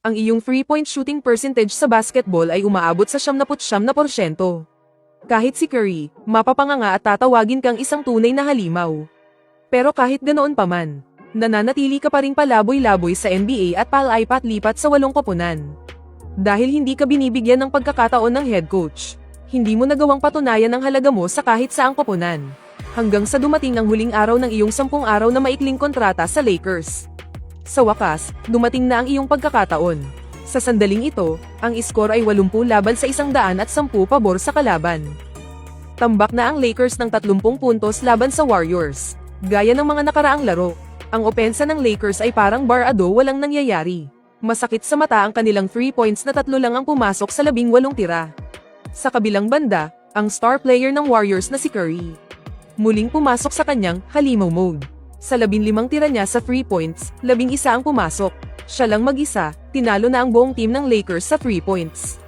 ang iyong 3-point shooting percentage sa basketball ay umaabot sa 79%. Kahit si Curry, mapapanganga at tatawagin kang isang tunay na halimaw. Pero kahit ganoon pa man, nananatili ka pa ring palaboy-laboy sa NBA at palaipat-lipat sa 8 koponan. Dahil hindi ka binibigyan ng pagkakataon ng head coach, hindi mo nagawang patunayan ang halaga mo sa kahit saang koponan. Hanggang sa dumating ang huling araw ng iyong 10 araw na maikling kontrata sa Lakers. Sa wakas, dumating na ang iyong pagkakataon. Sa sandaling ito, ang iskor ay 80 laban sa 110 pabor sa kalaban. Tambak na ang Lakers ng 30 puntos laban sa Warriors. Gaya ng mga nakaraang laro, ang opensa ng Lakers ay parang bar-ado walang nangyayari. Masakit sa mata ang kanilang 3 points na 3 lang ang pumasok sa 18 tira. Sa kabilang banda, ang star player ng Warriors na si Curry muling pumasok sa kanyang halimaw mode. Sa 15 tira niya sa 3 points, 11 ang pumasok. Siya lang mag-isa, tinalo na ang buong team ng Lakers sa 3 points.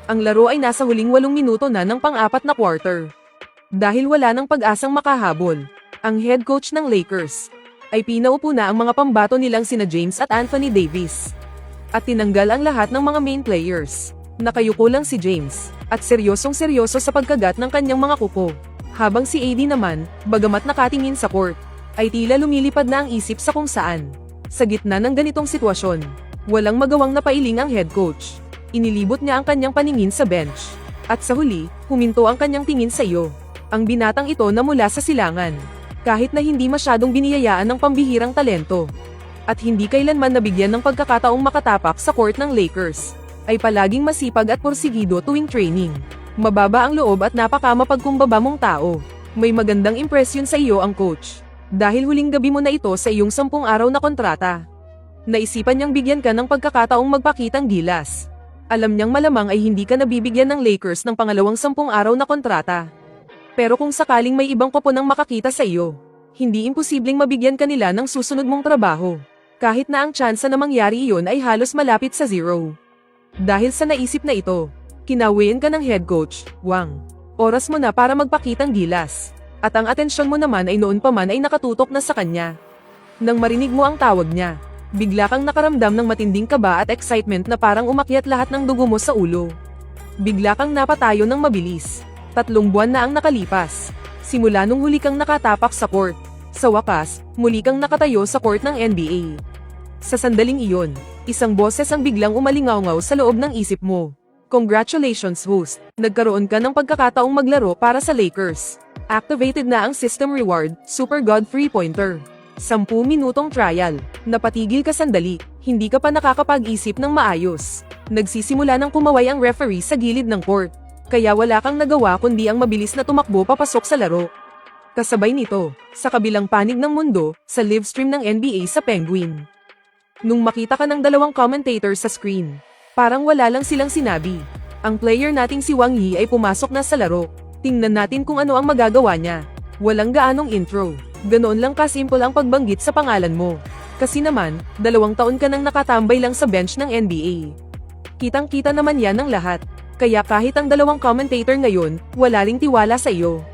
Ang laro ay nasa huling 8 minuto na ng pang-4 na quarter. Dahil wala ng pag-asang makahabol, ang head coach ng Lakers ay pinaupo na ang mga pambato nilang sina James at Anthony Davis. At tinanggal ang lahat ng mga main players. Nakayuko lang si James, at seryosong-seryoso sa pagkagat ng kanyang mga kuko. Habang si AD naman, bagamat nakatingin sa court, ay tila lumilipad na ang isip sa kung saan. Sa gitna ng ganitong sitwasyon, walang magawang napailing ang head coach. Inilibot niya ang kanyang paningin sa bench. At sa huli, huminto ang kanyang tingin sa iyo. Ang binatang ito na mula sa silangan. Kahit na hindi masyadong biniyayaan ng pambihirang talento. At hindi kailanman nabigyan ng pagkakataong makatapak sa court ng Lakers, ay palaging masipag at porsigido tuwing training. Mababa ang loob at napakamapagkumbaba mong tao. May magandang impresyon sa iyo ang coach. Dahil huling gabi mo na ito sa iyong 10 araw na kontrata. Naisipan niyang bigyan ka ng pagkakataong magpakitang gilas. Alam niyang malamang ay hindi ka nabibigyan ng Lakers ng pangalawang 10 araw na kontrata. Pero kung sakaling may ibang koponang makakita sa iyo, hindi imposibleng mabigyan ka nila ng susunod mong trabaho. Kahit na ang tsansa na mangyari iyon ay halos malapit sa 0. Dahil sa naisip na ito, kinawian ka ng head coach, Wang. Oras mo na para magpakitang gilas. At ang atensyon mo naman ay noon pa man ay nakatutok na sa kanya. Nang marinig mo ang tawag niya, bigla kang nakaramdam ng matinding kaba at excitement na parang umakyat lahat ng dugo mo sa ulo. Bigla kang napatayo ng mabilis. 3 buwan na ang nakalipas. Simula nung huli kang nakatapak sa court. Sa wakas, muli kang nakatayo sa court ng NBA. Sa sandaling iyon, isang boses ang biglang umalingaw-ngaw sa loob ng isip mo. Congratulations host, nagkaroon ka ng pagkakataong maglaro para sa Lakers. Activated na ang system reward, Super God 3-pointer. 10 minutong trial. Napatigil ka sandali, hindi ka pa nakakapag-isip ng maayos. Nagsisimula ng kumaway ang referee sa gilid ng court. Kaya wala kang nagawa kundi ang mabilis na tumakbo papasok sa laro. Kasabay nito, sa kabilang panig ng mundo, sa live stream ng NBA sa Penguin. Nung makita ka ng 2 commentators sa screen, parang wala lang silang sinabi. Ang player nating si Wang Yi ay pumasok na sa laro. Tingnan natin kung ano ang magagawa niya. Walang gaanong intro. Ganoon lang kasimple ang pagbanggit sa pangalan mo. Kasi naman, 2 taon ka nang nakatambay lang sa bench ng NBA. Kitang-kita naman yan ng lahat. Kaya kahit ang 2 commentator ngayon, wala ring tiwala sa iyo.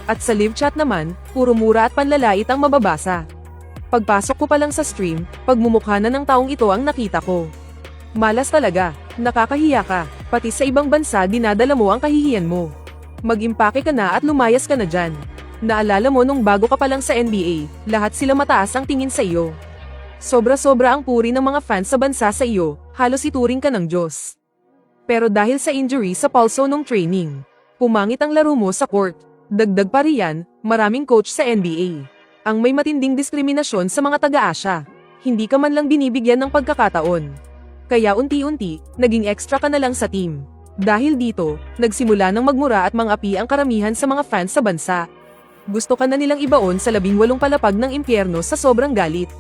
At sa live chat naman, puro mura at panlalait ang mababasa. Pagpasok ko pa lang sa stream, pagmumukha na ng taong ito ang nakita ko. Malas talaga, nakakahiya ka, pati sa ibang bansa dinadala mo ang kahihiyan mo. Mag-impake ka na at lumayas ka na dyan. Naalala mo nung bago ka pa lang sa NBA, lahat sila mataas ang tingin sa iyo. Sobra-sobra ang puri ng mga fans sa bansa sa iyo, halos ituring ka ng Diyos. Pero dahil sa injury sa pulso nung training, pumangit ang laro mo sa court. Dagdag pa riyan, maraming coach sa NBA ang may matinding diskriminasyon sa mga taga-Asya. Hindi ka man lang binibigyan ng pagkakataon. Kaya unti-unti, naging extra ka na lang sa team. Dahil dito, nagsimula ng magmura at mangapi ang karamihan sa mga fans sa bansa. Gusto ka na nilang ibaon sa 18 palapag ng impyerno sa sobrang galit.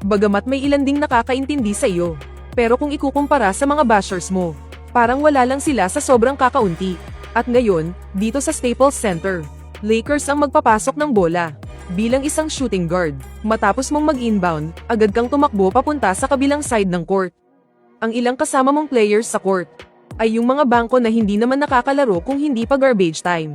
Bagamat may ilan ding nakakaintindi sa iyo. Pero kung ikukumpara sa mga bashers mo, parang wala lang sila sa sobrang kakaunti. At ngayon, dito sa Staples Center, Lakers ang magpapasok ng bola. Bilang isang shooting guard, matapos mong mag-inbound, agad kang tumakbo papunta sa kabilang side ng court. Ang ilang kasama mong players sa court ay yung mga bangko na hindi naman nakakalaro kung hindi pa garbage time.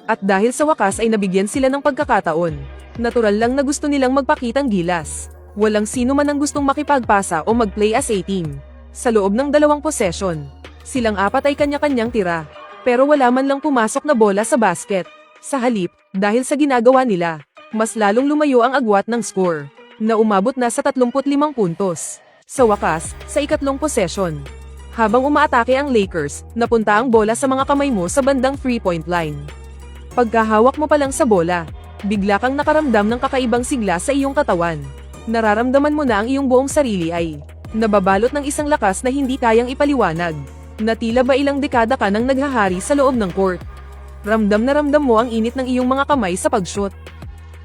At dahil sa wakas ay nabigyan sila ng pagkakataon, natural lang na gusto nilang magpakitang gilas. Walang sino man ang gustong makipagpasa o mag-play as a team. Sa loob ng 2 possession, silang apat ay kanya-kanyang tira. Pero wala man lang pumasok na bola sa basket. Sa halip, dahil sa ginagawa nila, mas lalong lumayo ang agwat ng score, na umabot na sa 35 puntos. Sa wakas, sa ikatlong possession, habang umaatake ang Lakers, napunta ang bola sa mga kamay mo sa bandang 3-point line. Pagkahawak mo pa lang sa bola, bigla kang nakaramdam ng kakaibang sigla sa iyong katawan. Nararamdaman mo na ang iyong buong sarili ay nababalot ng isang lakas na hindi kayang ipaliwanag, na tila ba ilang dekada ka nang naghahari sa loob ng court. Ramdam na ramdam mo ang init ng iyong mga kamay sa pag-shoot.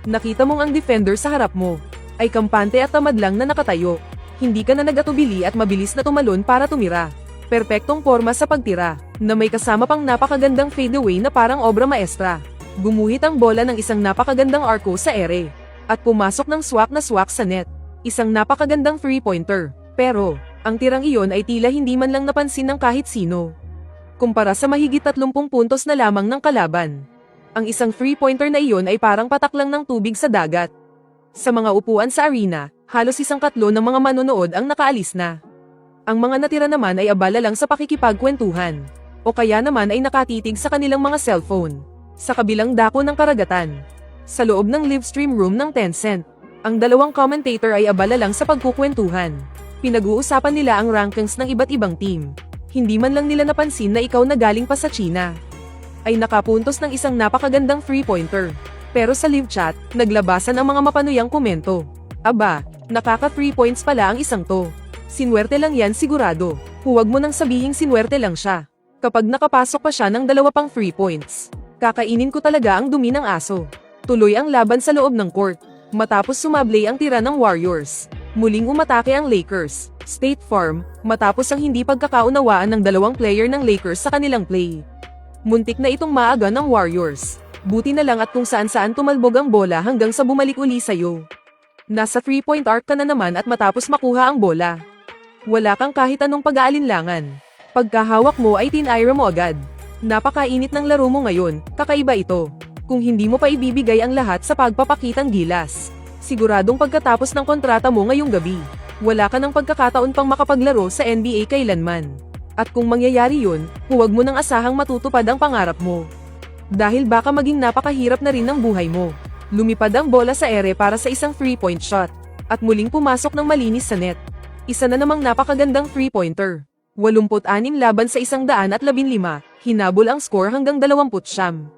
Nakita mong ang defender sa harap mo ay kampante at tamad lang na nakatayo. Hindi ka na nag-atubili at mabilis na tumalon para tumira. Perpektong forma sa pagtira, na may kasama pang napakagandang fadeaway na parang obra maestra. Gumuhit ang bola ng isang napakagandang arco sa ere, at pumasok ng swak na swak sa net. Isang napakagandang 3-pointer. Pero, ang tirang iyon ay tila hindi man lang napansin ng kahit sino. Kumpara sa mahigit 30 puntos na lamang ng kalaban, ang isang 3-pointer na iyon ay parang patak lang ng tubig sa dagat. Sa mga upuan sa arena, halos 1/3 ng mga manonood ang nakaalis na. Ang mga natira naman ay abala lang sa pakikipagkwentuhan, o kaya naman ay nakatitig sa kanilang mga cellphone. Sa kabilang dako ng karagatan, sa loob ng livestream room ng Tencent, ang dalawang commentator ay abala lang sa pagkukwentuhan. Pinag-uusapan nila ang rankings ng iba't ibang team. Hindi man lang nila napansin na ikaw na galing pa sa China ay nakapuntos ng isang napakagandang 3-pointer. Pero sa live chat, naglabasan ang mga mapanuyang komento. Aba, nakaka 3 points pala ang isang to. Sinwerte lang yan sigurado. Huwag mo nang sabihing sinwerte lang siya. Kapag nakapasok pa siya ng 2 pang 3 points, kakainin ko talaga ang dumi ng aso. Tuloy ang laban sa loob ng court. Matapos sumablay ang tira ng Warriors, muling umatake ang Lakers. State Farm, matapos ang hindi pagkakaunawaan ng dalawang player ng Lakers sa kanilang play. Muntik na itong maaga ng Warriors. Buti na lang at kung saan-saan tumalbog ang bola hanggang sa bumalik uli sa'yo. Nasa 3-point arc ka na naman at matapos makuha ang bola. Wala kang kahit anong pag-aalinlangan. Pagkahawak mo ay tinira mo agad. Napakainit ng laro mo ngayon, kakaiba ito. Kung hindi mo pa ibibigay ang lahat sa pagpapakitang gilas, siguradong pagkatapos ng kontrata mo ngayong gabi, wala ka ng pagkakataon pang makapaglaro sa NBA kailanman. At kung mangyayari yun, huwag mo nang asahang matutupad ang pangarap mo. Dahil baka maging napakahirap na rin ng buhay mo. Lumipad ang bola sa ere para sa isang 3-point shot, at muling pumasok ng malinis sa net. Isa na namang napakagandang 3-pointer. 86 laban sa 115, hinabol ang score hanggang 29.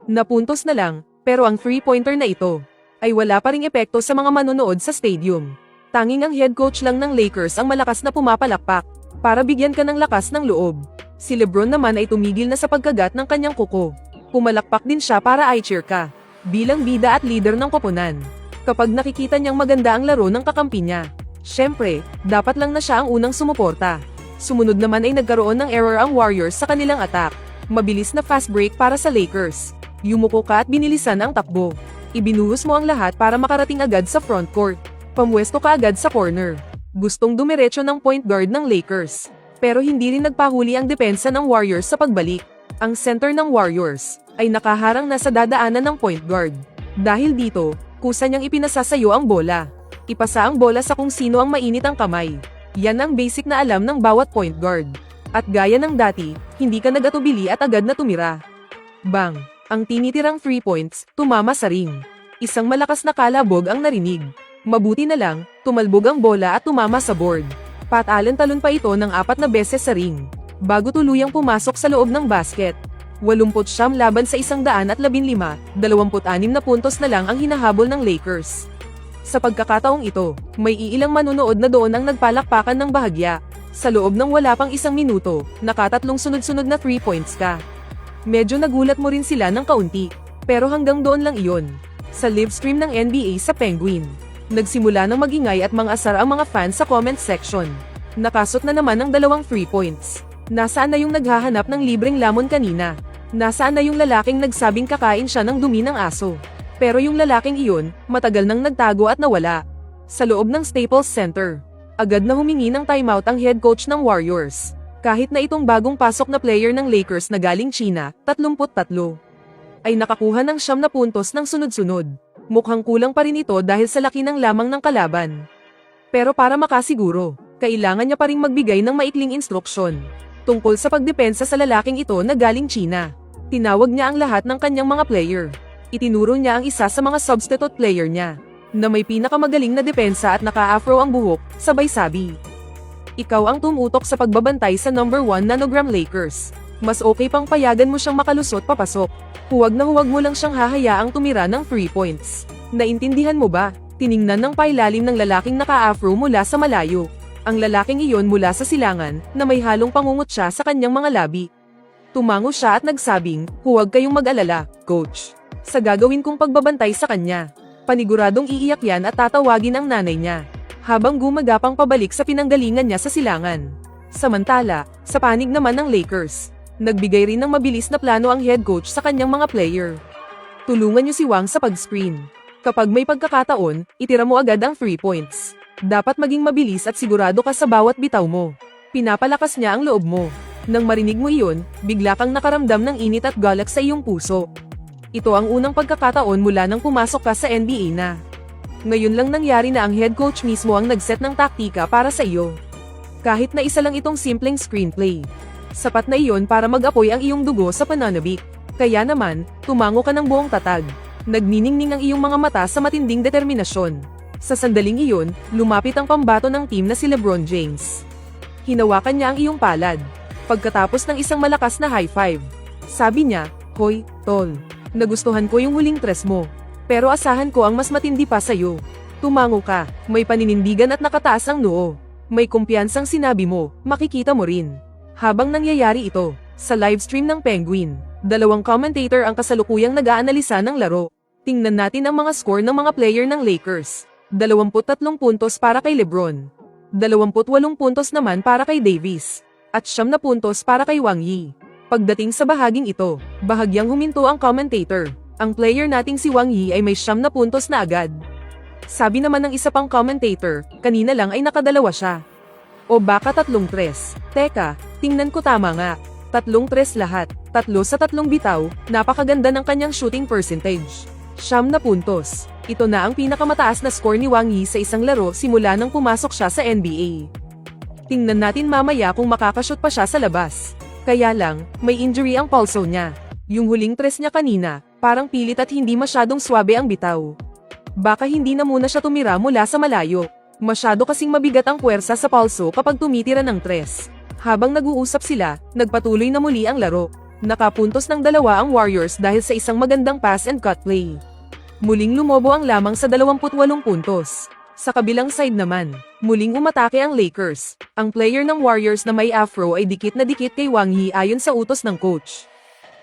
Napuntos na lang, pero ang 3-pointer na ito ay wala pa ring epekto sa mga manonood sa stadium. Tanging ang head coach lang ng Lakers ang malakas na pumapalakpak para bigyan ka ng lakas ng loob. Si LeBron naman ay tumigil na sa pagkagat ng kanyang kuko. Pumalakpak din siya para i-cheer ka, bilang bida at leader ng koponan. Kapag nakikita niyang maganda ang laro ng kakampi niya, syempre, dapat lang na siya ang unang sumuporta. Sumunod naman ay nagkaroon ng error ang Warriors sa kanilang attack. Mabilis na fast break para sa Lakers. Yumuko ka at binilisan ang takbo. Ibinuhos mo ang lahat para makarating agad sa front court. Pamwesto ka agad sa corner. Gustong dumiretso ng point guard ng Lakers. Pero hindi rin nagpahuli ang depensa ng Warriors sa pagbalik. Ang center ng Warriors ay nakaharang na sa dadaanan ng point guard. Dahil dito, kusa niyang ipinasa sa'yo ang bola. Ipasa ang bola sa kung sino ang mainit ang kamay. Yan ang basic na alam ng bawat point guard. At gaya ng dati, hindi ka nagatubili at agad na tumira. Bang! Ang tinitirang 3 points, tumama sa ring. Isang malakas na kalabog ang narinig. Mabuti na lang, tumalbog ang bola at tumama sa board. Patalan-talon pa ito ng 4 na beses sa ring, bago tuluyang pumasok sa loob ng basket. 89 laban sa 115, 26 na puntos na lang ang hinahabol ng Lakers. Sa pagkakataong ito, may iilang manonood na doon ang nagpalakpakan ng bahagya. Sa loob ng wala pang 1 minuto, nakatatlong sunod-sunod na 3 points ka. Medyo nagulat mo rin sila ng kaunti, pero hanggang doon lang iyon. Sa live stream ng NBA sa Penguin, nagsimula ng magingay at mang-asar ang mga fans sa comment section. Nakasot na naman ng 2 3 points. Nasaan na yung naghahanap ng libreng lamon kanina? Nasaan na yung lalaking nagsabing kakain siya ng dumi ng aso? Pero yung lalaking iyon, matagal nang nagtago at nawala. Sa loob ng Staples Center, agad na humingi ng timeout ang head coach ng Warriors. Kahit na itong bagong pasok na player ng Lakers na galing China, 33, ay nakakuha ng 9 na puntos ng sunod-sunod. Mukhang kulang pa rin ito dahil sa laki ng lamang ng kalaban. Pero para makasiguro, Kailangan niya pa ring magbigay ng maikling instruksyon tungkol sa pagdepensa sa lalaking ito na galing China. Tinawag niya ang lahat ng kanyang mga player. Itinuro niya ang isa sa mga substitute player niya, na may pinakamagaling na depensa at naka-afro ang buhok, sabay sabi. Ikaw ang tumutok sa pagbabantay sa number 1 nanogram Lakers. Mas okay pang payagan mo siyang makalusot papasok. Huwag na huwag mo lang siyang hahayaang tumira ng 3 points. Naintindihan mo ba? Tiningnan ng pailalim ng lalaking naka-afro mula sa malayo. Ang lalaking iyon mula sa silangan, na may halong pangungutya sa kanyang mga labi. Tumango siya at nagsabing, huwag kayong mag-alala, coach. Sa gagawin kong pagbabantay sa kanya. Paniguradong iiyak yan at tatawagin ang nanay niya, habang gumagapang pabalik sa pinanggalingan niya sa silangan. Samantala, sa panig naman ng Lakers, nagbigay rin ng mabilis na plano ang head coach sa kanyang mga player. Tulungan niyo si Wang sa pag-screen. Kapag may pagkakataon, itira mo agad ang 3 points. Dapat maging mabilis at sigurado ka sa bawat bitaw mo. Pinapalakas niya ang loob mo. Nang marinig mo iyon, bigla kang nakaramdam ng init at galak sa iyong puso. Ito ang unang pagkakataon mula nang pumasok ka sa NBA na. Ngayon lang nangyari na ang head coach mismo ang nagset ng taktika para sa iyo. Kahit na isa lang itong simpleng screenplay, sapat na iyon para mag-apoy ang iyong dugo sa pananabik. Kaya naman, tumango ka ng buong tatag. Nagniningning ang iyong mga mata sa matinding determinasyon. Sa sandaling iyon, lumapit ang pambato ng team na si LeBron James. Hinawakan niya ang iyong palad. Pagkatapos ng isang malakas na high five, sabi niya, "Hoy, tol. Nagustuhan ko yung huling tres mo. Pero asahan ko ang mas matindi pa sa'yo." Tumango ka, may paninindigan at nakataas ang noo. May kumpiyansang sinabi mo, makikita mo rin. Habang nangyayari ito, sa livestream ng Penguin, 2 commentator ang kasalukuyang nag-aanalisa ng laro. Tingnan natin ang mga score ng mga player ng Lakers. 23 puntos para kay LeBron. 28 puntos naman para kay Davis. At 9 puntos para kay Wang Yi. Pagdating sa bahaging ito, bahagyang huminto ang commentator. Ang player nating si Wang Yi ay may 9 puntos na agad. Sabi naman ng isa pang commentator, kanina lang ay nakadalawa siya. O baka 3 tres. Teka, tingnan ko tama nga. 3 tres lahat. 3 sa 3 bitaw, napakaganda ng kanyang shooting percentage. 9 puntos. Ito na ang pinakamataas na score ni Wang Yi sa isang laro simula nang pumasok siya sa NBA. Tingnan natin mamaya kung makakashoot pa siya sa labas. Kaya lang, may injury ang pulso niya. Yung huling tres niya kanina, parang pilit at hindi masyadong swabe ang bitaw. Baka hindi na muna siya tumira mula sa malayo. Masyado kasing mabigat ang puwersa sa pulso kapag tumitira ng tres. Habang nag-uusap sila, nagpatuloy na muli ang laro. Nakapuntos ng 2 ang Warriors dahil sa isang magandang pass and cut play. Muling lumobo ang lamang sa 28 puntos. Sa kabilang side naman, muling umatake ang Lakers. Ang player ng Warriors na may afro ay dikit na dikit kay Wang Yi ayon sa utos ng coach.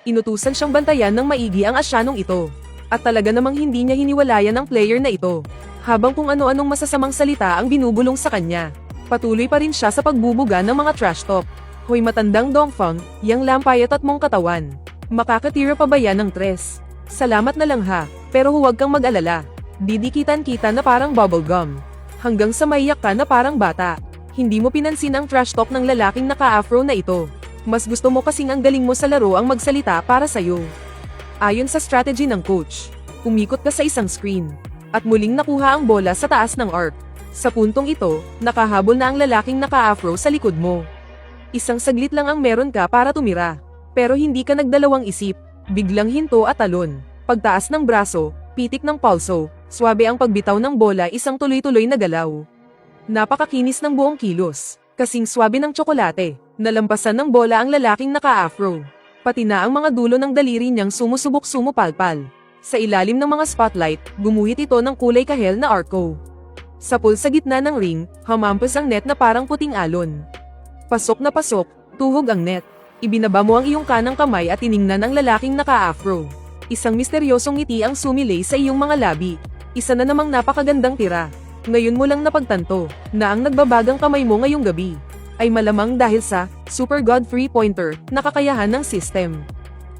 Inutusan siyang bantayan ng maigi ang Asyanong ito. At talaga namang hindi niya hiniwalayan ang player na ito. Habang kung ano-anong masasamang salita ang binubulong sa kanya. Patuloy pa rin siya sa pagbubuga ng mga trash talk. Hoy matandang Dongfang, yang lampayat at mong katawan. Makakatira pa ba yan ng tres? Salamat na lang ha, pero huwag kang mag-alala. Didikitan kita na parang bubblegum. Hanggang sa maiyak ka na parang bata. Hindi mo pinansin ang trash talk ng lalaking naka-afro na ito. Mas gusto mo kasing ang galing mo sa laro ang magsalita para sa'yo. Ayon sa strategy ng coach, umikot ka sa isang screen. At muling nakuha ang bola sa taas ng arc. Sa puntong ito, nakahabol na ang lalaking naka-afro sa likod mo. Isang saglit lang ang meron ka para tumira. Pero hindi ka nagdalawang isip. Biglang hinto at talon. Pagtaas ng braso, pitik ng pulso, swabe ang pagbitaw ng bola, isang tuloy-tuloy na galaw. Napakakinis ng buong kilos, kasing swabe ng tsokolate. Nalampasan ng bola ang lalaking naka-afro. Pati na ang mga dulo ng daliri niyang sumusubok-sumupalpal. Sa ilalim ng mga spotlight, gumuhit ito ng kulay kahel na arco. Sa pool sa gitna ng ring, hamampas ang net na parang puting alon. Pasok na pasok, tuhog ang net. Ibinaba mo ang iyong kanang kamay at tiningnan ang lalaking naka-afro. Isang misteryosong ngiti ang sumilay sa iyong mga labi. Isa na namang napakagandang tira. Ngayon mo lang napagtanto na ang nagbabagang kamay mo ngayong gabi ay malamang dahil sa Super God 3-pointer na kakayahan ng system.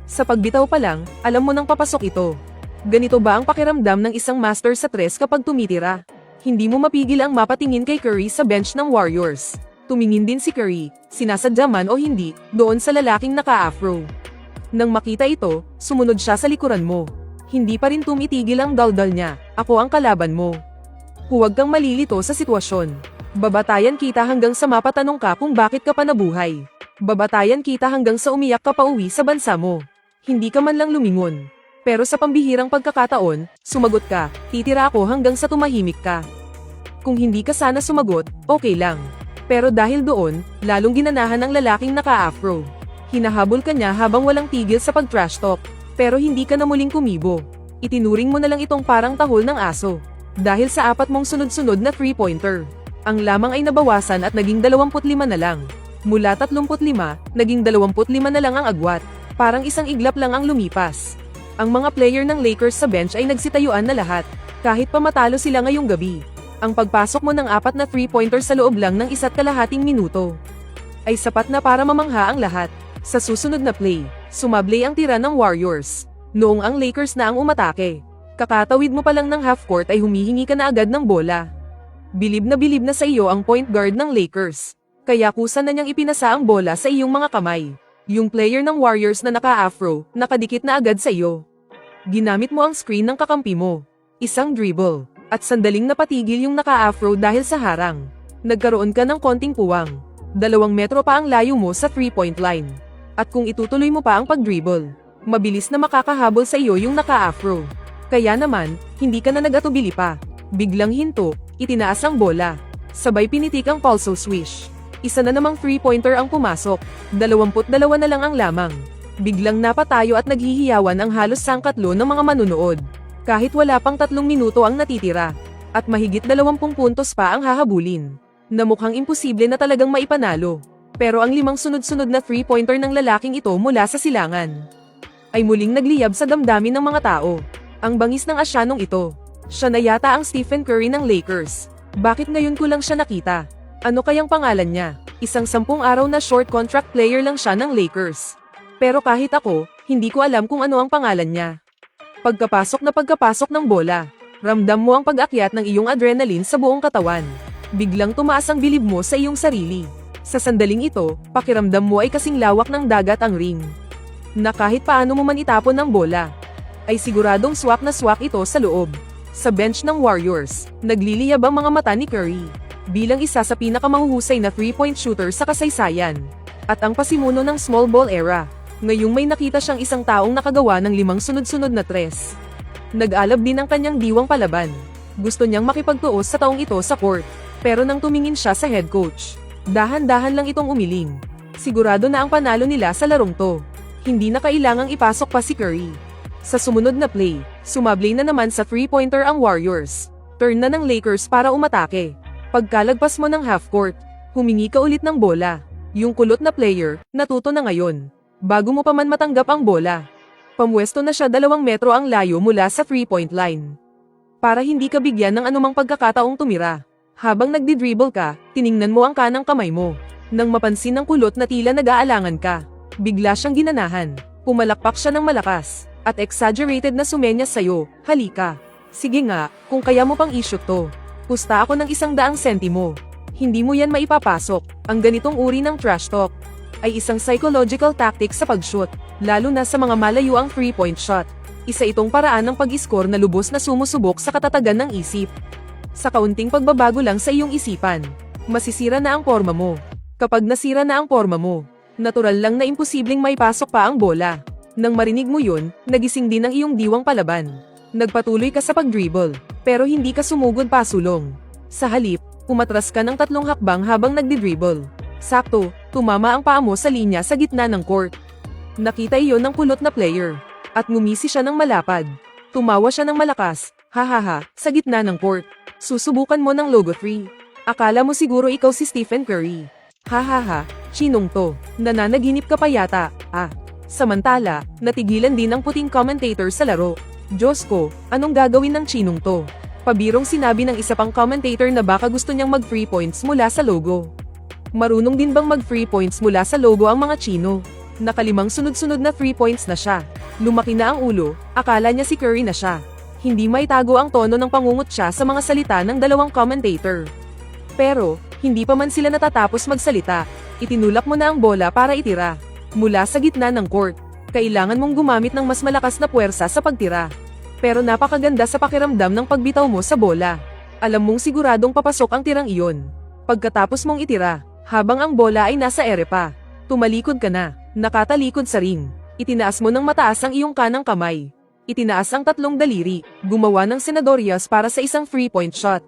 Sa pagbitaw pa lang, alam mo nang papasok ito. Ganito ba ang pakiramdam ng isang master sa tres kapag tumitira? Hindi mo mapigil ang mapatingin kay Curry sa bench ng Warriors. Tumingin din si Curry, sinasadya man o hindi, doon sa lalaking naka-afro. Nang makita ito, sumunod siya sa likuran mo. Hindi pa rin tumitigil ang daldal niya, ako ang kalaban mo. Huwag kang malilito sa sitwasyon. Babatayan kita hanggang sa mapatanong ka kung bakit ka pa nabuhay. Babatayan kita hanggang sa umiyak ka pa uwi sa bansa mo. Hindi ka man lang lumingon. Pero sa pambihirang pagkakataon, sumagot ka, titira ako hanggang sa tumahimik ka. Kung hindi ka sana sumagot, okay lang. Pero dahil doon, lalong ginanahan ang lalaking naka-afro. Hinahabol ka niya habang walang tigil sa pag-trash talk. Pero hindi ka na muling kumibo. Itinuring mo na lang itong parang tahol ng aso. Dahil sa 4 mong sunod-sunod na 3-pointer. Ang lamang ay nabawasan at naging 25 na lang. Mula 35, naging 25 na lang ang agwat. Parang isang iglap lang ang lumipas. Ang mga player ng Lakers sa bench ay nagsitayuan na lahat. Kahit pa matalo sila ngayong gabi. Ang pagpasok mo ng 4 na 3-pointer sa loob lang ng 1.5 minuto ay sapat na para mamangha ang lahat. Sa susunod na play, sumablay ang tira ng Warriors. Noong ang Lakers na ang umatake. Kakatawid mo pa lang ng half court ay humihingi ka na agad ng bola. Bilib na sa iyo ang point guard ng Lakers. Kaya kusa na niyang ipinasa ang bola sa iyong mga kamay. Yung player ng Warriors na naka-afro, nakadikit na agad sa iyo. Ginamit mo ang screen ng kakampi mo. Isang dribble. At sandaling napatigil yung naka-afro dahil sa harang. Nagkaroon ka ng konting puwang. 2 metro pa ang layo mo sa 3-point line. At kung itutuloy mo pa ang pag-dribble, mabilis na makakahabol sa iyo yung naka-afro. Kaya naman, hindi ka na nag-atubili pa. Biglang hinto, itinaas ang bola. Sabay pinitik ang pulso swish. Isa na namang 3-pointer ang pumasok. 22 na lang ang lamang. Biglang napatayo at naghihiyawan ang halos sangkatlo ng mga manunood. Kahit wala pang 3 minuto ang natitira. At mahigit 20 puntos pa ang hahabulin. Na mukhang imposible na talagang maipanalo. Pero ang 5 sunod-sunod na 3-pointer ng lalaking ito mula sa silangan ay muling nagliyab sa damdamin ng mga tao. Ang bangis ng Asyanong ito. Siya na yata ang Stephen Curry ng Lakers. Bakit ngayon ko lang siya nakita? Ano kayang pangalan niya? Isang 10 araw na short contract player lang siya ng Lakers. Pero kahit ako, hindi ko alam kung ano ang pangalan niya. Pagkapasok ng bola, ramdam mo ang pag-akyat ng iyong adrenaline sa buong katawan. Biglang tumaas ang bilib mo sa iyong sarili. Sa sandaling ito, pakiramdam mo ay kasing lawak ng dagat ang ring. Na kahit paano mo man itapon ng bola, ay siguradong swak na swak ito sa loob. Sa bench ng Warriors, nagliliyab ang mga mata ni Curry. Bilang isa sa pinakamahuhusay na 3-point shooter sa kasaysayan. At ang pasimuno ng small ball era. Ngayong may nakita siyang isang taong nakagawa ng 5 sunod-sunod na 3. Nag-alab din ang kanyang diwang palaban. Gusto niyang makipagtuos sa taong ito sa court. Pero nang tumingin siya sa head coach, dahan-dahan lang itong umiling. Sigurado na ang panalo nila sa larong to. Hindi na kailangang ipasok pa si Curry. Sa sumunod na play, sumablay na naman sa 3-pointer ang Warriors. Turn na ng Lakers para umatake. Pagkalagpas mo ng half court, humingi ka ulit ng bola. Yung kulot na player, natuto na ngayon. Bago mo pa man matanggap ang bola. Pamwesto na siya 2 metro ang layo mula sa 3-point line. Para hindi ka bigyan ng anumang pagkakataong tumira. Habang nagdi-dribble ka, tiningnan mo ang kanang kamay mo. Nang mapansin ng kulot na tila nag-aalangan ka, bigla siyang ginanahan. Pumalakpak siya ng malakas. At exaggerated na sumenyas sa'yo, halika. Sige nga, kung kaya mo pang i-shoot to. Pusta ako ng 100 sentimo. Hindi mo yan maipapasok. Ang ganitong uri ng trash talk ay isang psychological tactic sa pag-shoot, lalo na sa mga malayo ang 3-point shot. Isa itong paraan ng pag-score na lubos na sumusubok sa katatagan ng isip. Sa kaunting pagbabago lang sa iyong isipan, masisira na ang forma mo. Kapag nasira na ang forma mo, natural lang na imposibleng maipasok pa ang bola. Nang marinig mo yun, nagising din ang iyong diwang palaban. Nagpatuloy ka sa pag-dribble, pero hindi ka sumugod pa sulong. Sa halip, umatras ka ng 3 hakbang habang nagdi-dribble. Sakto, tumama ang paa mo sa linya sa gitna ng court. Nakita iyon ng kulot na player, at ngumisi siya ng malapad. Tumawa siya ng malakas, hahaha, sa gitna ng court. Susubukan mo ng logo 3. Akala mo siguro ikaw si Stephen Curry. Hahaha, chinong to, nananaginip ka pa yata, ah. Samantala, natigilan din ang puting commentator sa laro. Diyos ko, anong gagawin ng chinong to? Pabirong sinabi ng isa pang commentator na baka gusto niyang mag 3 points mula sa logo. Marunong din bang mag 3 points mula sa logo ang mga Chino? Nakalimang sunod-sunod na 3 points na siya. Lumaki na ang ulo, akala niya si Curry na siya. Hindi maitago ang tono ng pangungot siya sa mga salita ng 2 commentator. Pero, hindi pa man sila natatapos magsalita. Itinulak mo na ang bola para itira. Mula sa gitna ng court, kailangan mong gumamit ng mas malakas na puwersa sa pagtira. Pero napakaganda sa pakiramdam ng pagbitaw mo sa bola. Alam mong siguradong papasok ang tirang iyon. Pagkatapos mong itira, habang ang bola ay nasa ere pa, tumalikod ka na, nakatalikod sa ring. Itinaas mo ng mataas ang iyong kanang kamay. Itinaas ang tatlong daliri, gumawa ng senadorias para sa isang 3-point shot.